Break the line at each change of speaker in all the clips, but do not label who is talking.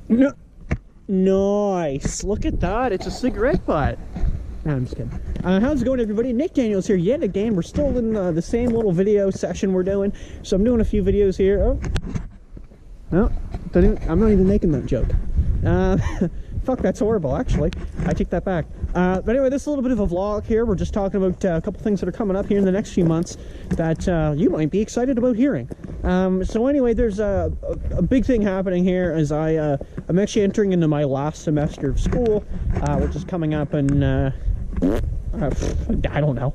No. Nice. Look at that. It's a cigarette butt. No, I'm just kidding. How's it going, everybody? Nick Daniels here yet again. We're still in the same little video session we're doing. So I'm doing a few videos here. Oh. No. I'm not even making that joke. Fuck, that's horrible, actually. I take that back. But anyway, this is a little bit of a vlog here. We're just talking about a couple things that are coming up here in the next few months that you might be excited about hearing. So anyway, there's a big thing happening here as I'm actually entering into my last semester of school, which is coming up in, I don't know,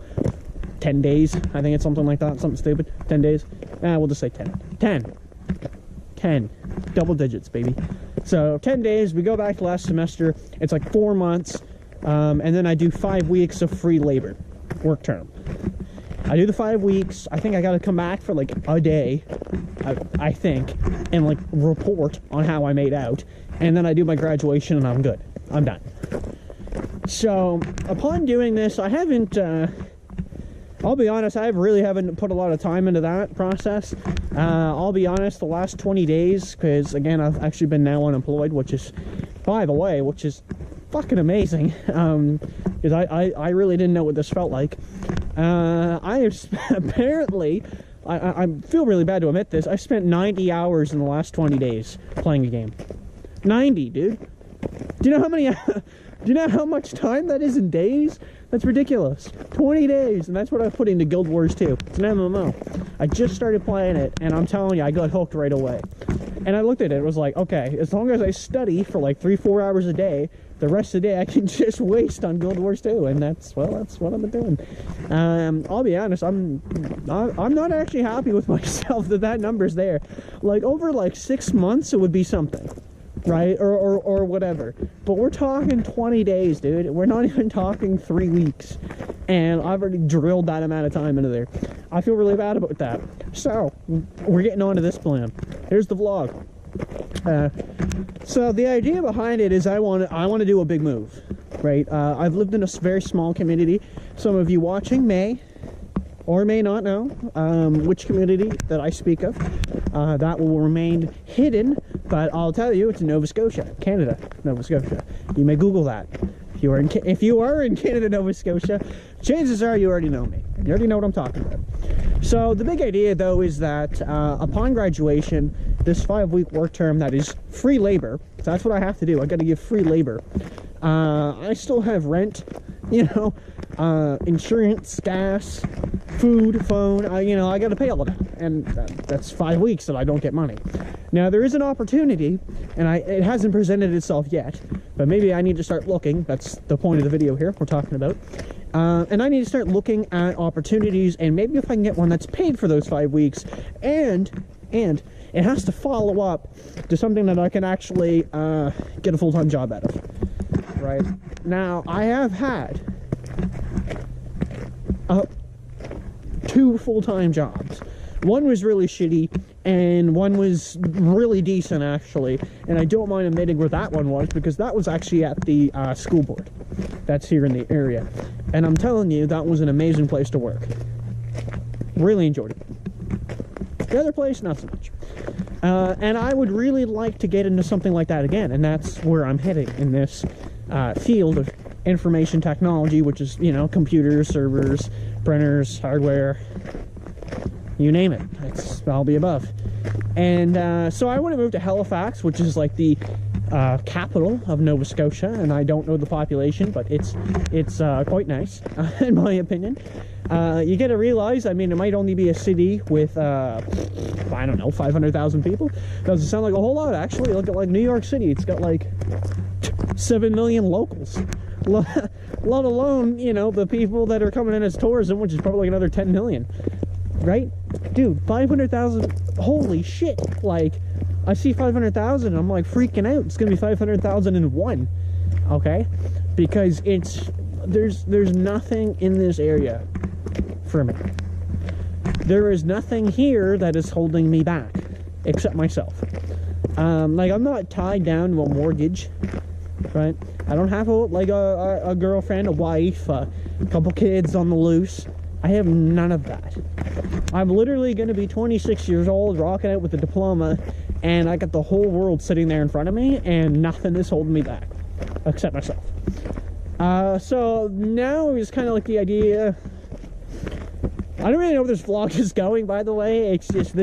10 days. I think it's something like that, something stupid. 10 days. We'll just say 10. 10. Double digits, baby. So 10 days, we go back to last semester. It's like 4 months, and then I do 5 weeks of free labor, work term. I do the 5 weeks. I think I got to come back for like a day, I think, and like report on how I made out. And then I do my graduation and I'm good. I'm done. So upon doing this, I haven't, I'll be honest, I really haven't put a lot of time into that process. I'll be honest, the last 20 days, because again, I've actually been now unemployed, which is, by the way, which is fucking amazing, because I really didn't know what this felt like. I have apparently, I feel really bad to admit this, I spent 90 hours in the last 20 days playing a game. 90, dude. Do you know how many, do you know how much time that is in days? That's ridiculous. 20 days, and that's what I put into Guild Wars 2. It's an MMO. I just started playing it, and I'm telling you, I got hooked right away. And I looked at it, it was like, okay, as long as I study for like 3-4 hours a day, the rest of the day I can just waste on Guild Wars 2, and that's what I've been doing. I'll be honest, I'm not actually happy with myself that number's there. Like, over like 6 months, it would be something. Right, or whatever, but we're talking 20 days, dude. We're not even talking 3 weeks, and I've already drilled that amount of time into there. I feel really bad about that. So we're getting on to this plan. Here's the vlog. So the idea behind it is I want to do a big move, right? I've lived in a very small community. Some of you watching may or may not know which community that I speak of. That will remain hidden, but I'll tell you, it's in Nova Scotia, Canada, Nova Scotia. You may Google that. If you are in Canada, Nova Scotia, chances are you already know me. You already know what I'm talking about. So the big idea, though, is that upon graduation, this 5-week work term that is free labor, so that's what I have to do. I got to give free labor. I still have rent, you know, insurance, gas, food, phone, you know, I got to pay all of that, and that's 5 weeks that I don't get money. Now, there is an opportunity, and it hasn't presented itself yet, but maybe I need to start looking. That's the point of the video here we're talking about. And I need to start looking at opportunities, and maybe if I can get one that's paid for those 5 weeks, and it has to follow up to something that I can actually get a full-time job out of. Right? Now, I have had 2 full-time jobs. One was really shitty, and one was really decent, actually. And I don't mind admitting where that one was, because that was actually at the school board that's here in the area. And I'm telling you, that was an amazing place to work. Really enjoyed it. The other place, not so much. And I would really like to get into something like that again, and that's where I'm heading in this field of information technology, which is, you know, computers, servers, printers, hardware, you name it. It's all the above. And so I want to move to Halifax, which is like the capital of Nova Scotia, and I don't know the population, but it's quite nice, in my opinion. You got to realize, I mean, it might only be a city with, I don't know, 500,000 people. Doesn't sound like a whole lot, actually. Look at like New York City. It's got like 7 million locals. Let alone, you know, the people that are coming in as tourism, which is probably like another 10 million. Right? Dude, 500,000, holy shit. Like, I see 500,000, I'm like freaking out. It's gonna be 500,001, okay? Because there's nothing in this area for me. There is nothing here that is holding me back, except myself. Like, I'm not tied down to a mortgage, right? I don't have a girlfriend, a wife, a couple kids on the loose. I have none of that. I'm literally going to be 26 years old, rocking out with a diploma, and I got the whole world sitting there in front of me, and nothing is holding me back except myself. So now is kind of like the idea. I don't really know where this vlog is going, by the way. It's just,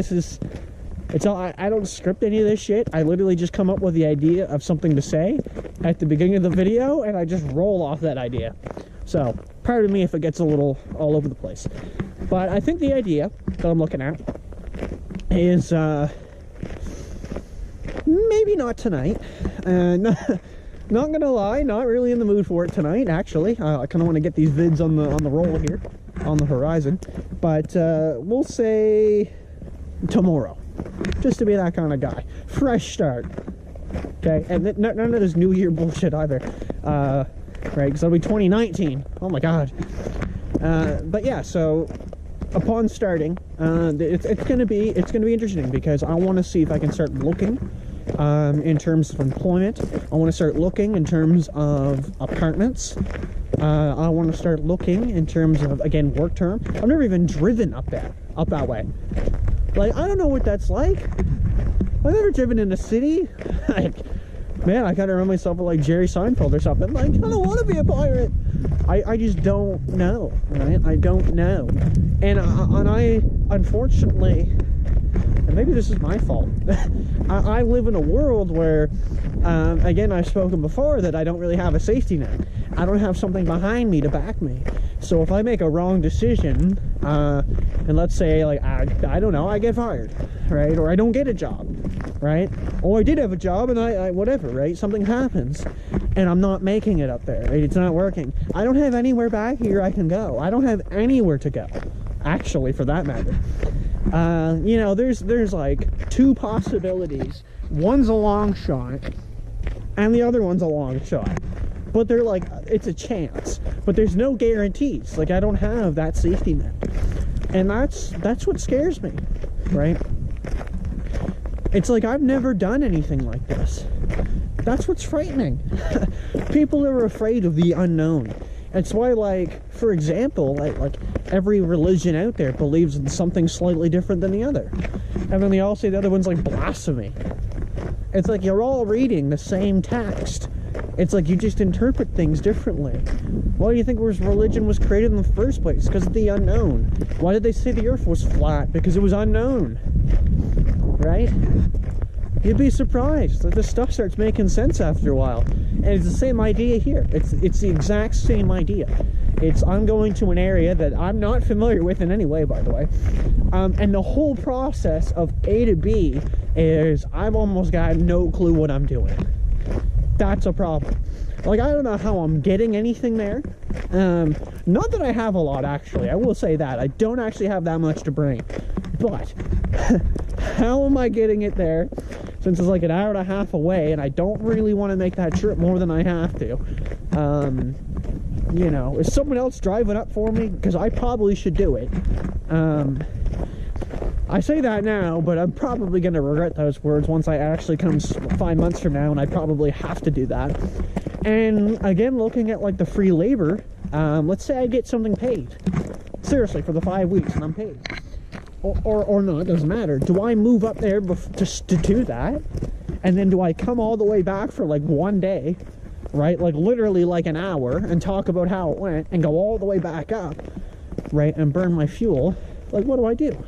it's all, I don't script any of this shit. I literally just come up with the idea of something to say at the beginning of the video, and I just roll off that idea. So, pardon me if it gets a little all over the place. But I think the idea that I'm looking at is, maybe not tonight. Not gonna lie, not really in the mood for it tonight, actually. I kind of want to get these vids on the roll here, on the horizon. But we'll say tomorrow, just to be that kind of guy. Fresh start, okay? And none of this New Year bullshit either, right? Because it'll be 2019. Oh my God. But yeah, so upon starting, it's gonna be interesting, because I want to see if I can start looking. In terms of employment, I want to start looking in terms of apartments. I want to start looking in terms of, again, work term. I've never even driven up that way. Like, I don't know what that's like. I've never driven in a city. Like, man, I kind of run myself like Jerry Seinfeld or something. Like, I don't want to be a pirate. I just don't know, right? I don't know. And I unfortunately, and maybe this is my fault, I live in a world where, again, I've spoken before that I don't really have a safety net. I don't have something behind me to back me. So if I make a wrong decision, and let's say, like, I don't know, I get fired, right? Or I don't get a job, right? Or I did have a job and I whatever, right? Something happens and I'm not making it up there, right? It's not working. I don't have anywhere back here I can go. I don't have anywhere to go, actually, for that matter. You know, there's like two possibilities. One's a long shot and the other one's a long shot, but they're like, it's a chance, but there's no guarantees. Like, I don't have that safety net, and that's what scares me, right? It's like, I've never done anything like this. That's what's frightening. People are afraid of the unknown. It's why, like, for example, like every religion out there believes in something slightly different than the other. And then they all say the other one's like blasphemy. It's like you're all reading the same text. It's like you just interpret things differently. Why do you think religion was created in the first place? Because of the unknown. Why did they say the earth was flat? Because it was unknown. Right? You'd be surprised that this stuff starts making sense after a while. And it's the same idea here. It's the exact same idea. I'm going to an area that I'm not familiar with in any way, by the way. And the whole process of A to B is I've almost got no clue what I'm doing. That's a problem. Like, I don't know how I'm getting anything there. Not that I have a lot, actually. I will say that. I don't actually have that much to bring. But how am I getting it there? Since it's like an hour and a half away, and I don't really want to make that trip more than I have to. You know, is someone else driving up for me? Because I probably should do it. I say that now, but I'm probably going to regret those words once I actually come 5 months from now, and I probably have to do that. And again, looking at like the free labor, let's say I get something paid. Seriously, for the 5 weeks, and I'm paid. Or not, it doesn't matter. Do I move up there just to do that? And then do I come all the way back for like 1 day, right? Like literally like an hour, and talk about how it went, and go all the way back up, right? And burn my fuel. Like, what do I do?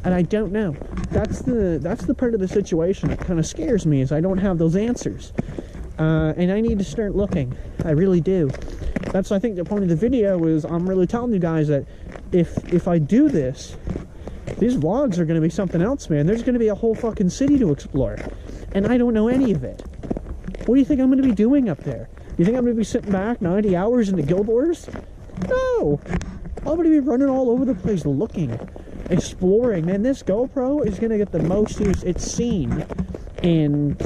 And I don't know. That's the part of the situation that kind of scares me, is I don't have those answers. And I need to start looking. I really do. That's, I think, the point of the video is I'm really telling you guys that if I do this, these vlogs are going to be something else, man. There's going to be a whole fucking city to explore. And I don't know any of it. What do you think I'm going to be doing up there? You think I'm going to be sitting back 90 hours into Guild Wars? No! I'm going to be running all over the place looking, exploring. Man, this GoPro is going to get the most use it's seen in,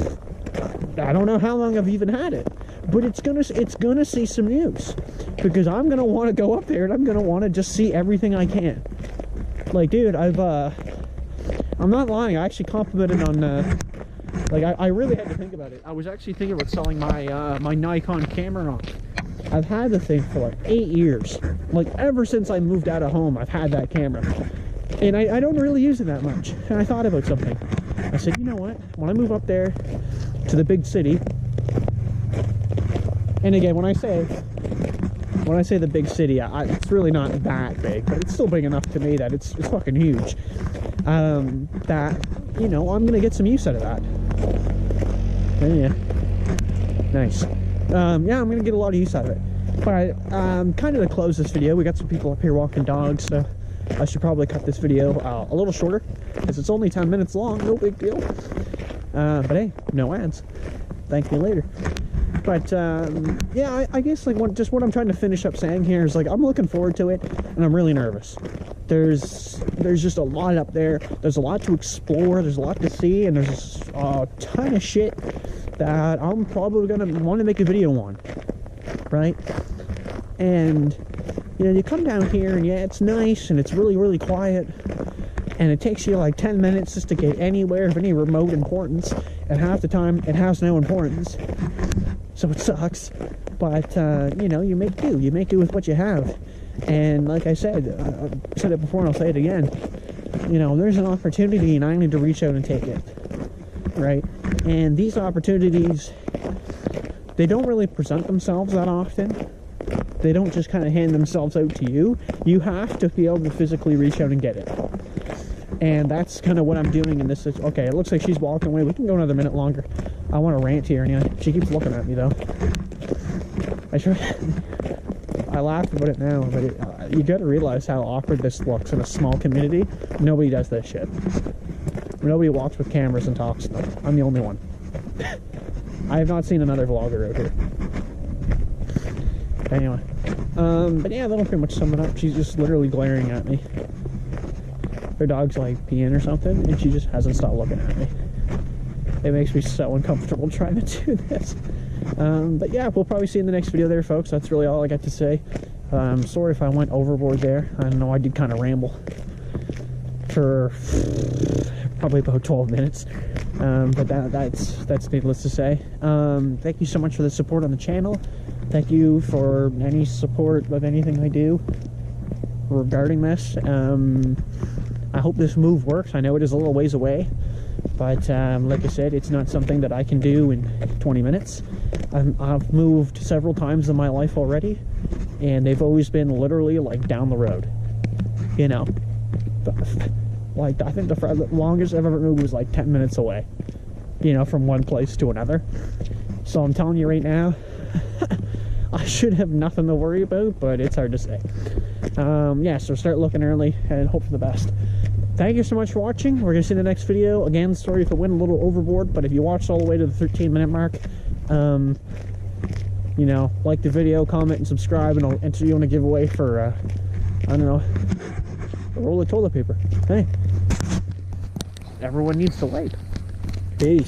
I don't know how long I've even had it. But it's gonna see some use. Because I'm going to want to go up there, and I'm going to want to just see everything I can. Like, dude, I'm not lying. I actually complimented on, like, I really had to think about it. I was actually thinking about selling my, my Nikon camera. I've had the thing for like 8 years. Like, ever since I moved out of home, I've had that camera. And I don't really use it that much. And I thought about something. I said, you know what? When I move up there to the big city, and again, when I say the big city, it's really not that big, but it's still big enough to me that it's fucking huge. That, you know, I'm gonna get some use out of that. Yeah, nice. Yeah, I'm gonna get a lot of use out of it. But kind of to close this video, we got some people up here walking dogs, so I should probably cut this video a little shorter, because it's only 10 minutes long, no big deal. But hey, no ads. Thank you later. But yeah, I guess like what I'm trying to finish up saying here is like I'm looking forward to it, and I'm really nervous. There's just a lot up there. There's a lot to explore. There's a lot to see, and there's a ton of shit that I'm probably gonna want to make a video on, right? And you know, you come down here, and yeah, it's nice, and it's really, really quiet, and it takes you like 10 minutes just to get anywhere of any remote importance, and half the time it has no importance, so it sucks. But you know, you make do with what you have. And like I said, I said it before and I'll say it again, you know, there's an opportunity and I need to reach out and take it, right? And these opportunities, they don't really present themselves that often. They don't just kind of hand themselves out to you. You have to be able to physically reach out and get it. And that's kind of what I'm doing in this. Okay, it looks like she's walking away. We can go another minute longer. I want to rant here anyway. She keeps looking at me though. I laugh about it now, but you gotta realize how awkward this looks in a small community. Nobody does this shit. Nobody walks with cameras and talks to them. I'm the only one. I have not seen another vlogger out here. Anyway, but yeah, that'll pretty much sum it up. She's just literally glaring at me. Her dog's like peeing or something, and she just hasn't stopped looking at me. It makes me so uncomfortable trying to do this. But yeah, we'll probably see you in the next video there, folks. That's really all I got to say. Sorry if I went overboard there. I know I did kind of ramble for probably about 12 minutes. But that's needless to say. Thank you so much for the support on the channel. Thank you for any support of anything I do regarding this. I hope this move works. I know it is a little ways away, but like I said, it's not something that I can do in 20 minutes. I've moved several times in my life already, and they've always been literally like down the road, you know. Like, I think the longest I've ever moved was like 10 minutes away, you know, from one place to another. So I'm telling you right now, I should have nothing to worry about, but it's hard to say. Yeah, so start looking early and hope for the best. Thank you so much for watching. We're gonna see the next video. Again, sorry if it went a little overboard, but if you watched all the way to the 13-minute mark, you know, like the video, comment, and subscribe, and I'll enter you in a giveaway for I don't know, a roll of toilet paper. Hey, everyone needs to wait. Peace.